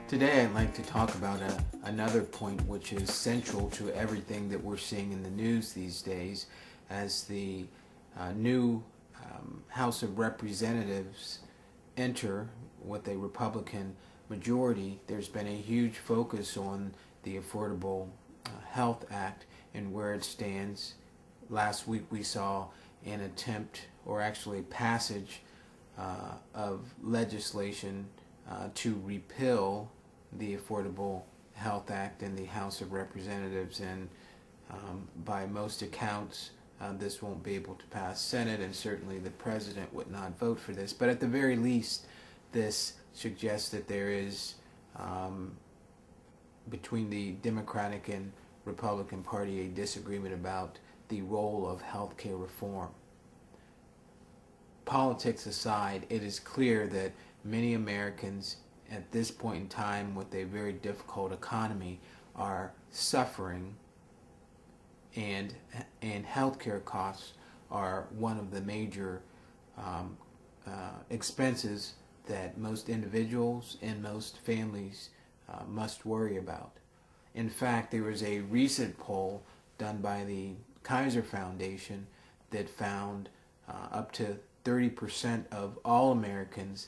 Today I'd like to talk about another point which is central to everything that we're seeing in the news these days as the new House of Representatives enter with a Republican majority. There's been a huge focus on the Affordable Health Act and where it stands. Last week we saw an attempt, or actually passage, of legislation to repeal the Affordable Health Act in the House of Representatives, and by most accounts this won't be able to pass Senate, and certainly the President would not vote for this. But at the very least, this suggests that there is, between the Democratic and Republican Party, a disagreement about the role of health care reform. Politics aside, it is clear that many Americans at this point in time with a very difficult economy are suffering, and healthcare costs are one of the major expenses that most individuals and most families must worry about. In fact, there was a recent poll done by the Kaiser Foundation that found up to 30% of all Americans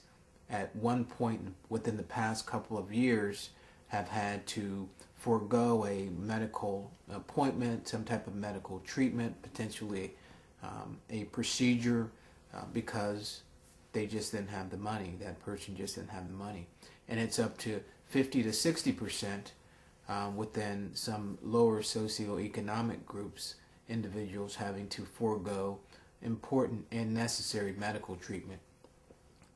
at one point within the past couple of years have had to forego a medical appointment, some type of medical treatment, potentially a procedure, because they just didn't have the money. That person just didn't have the money. And it's up to 50 to 60% within some lower socioeconomic groups, individuals having to forego important and necessary medical treatment.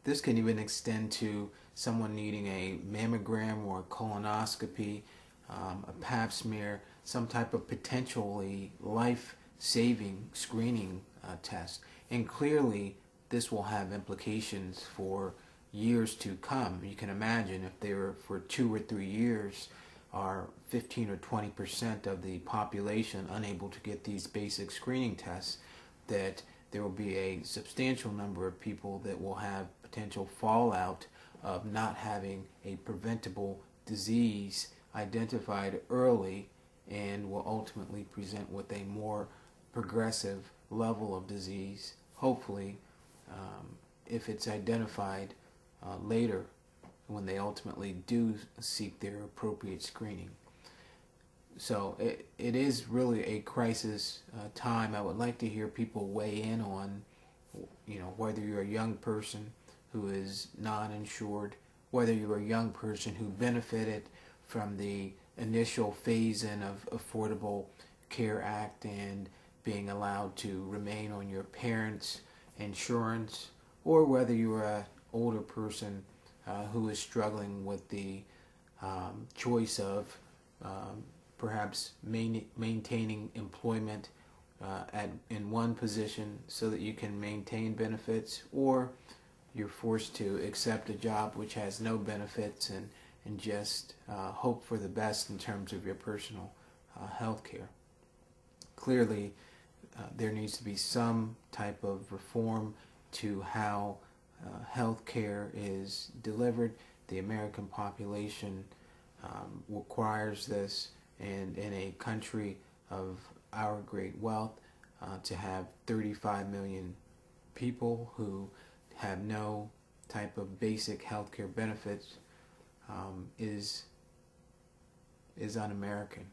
This can even extend to someone needing a mammogram or a colonoscopy, a pap smear, some type of potentially life-saving screening test. And clearly, this will have implications for years to come. You can imagine if they were for 2 or 3 years, are 15 or 20% of the population unable to get these basic screening tests, that there will be a substantial number of people that will have potential fallout of not having a preventable disease identified early, and will ultimately present with a more progressive level of disease, hopefully, if it's identified later when they ultimately do seek their appropriate screening. So it is really a crisis time. I would like to hear people weigh in on, whether you're a young person who is non-insured, whether you're a young person who benefited from the initial phase-in of Affordable Care Act and being allowed to remain on your parents' insurance, or whether you're an older person who is struggling with the choice of perhaps maintaining employment in one position so that you can maintain benefits, or you're forced to accept a job which has no benefits and just hope for the best in terms of your personal health care. Clearly, there needs to be some type of reform to how health care is delivered. The American population requires this, and in a country of our great wealth, to have 35 million people who have no type of basic health care benefits is un-American.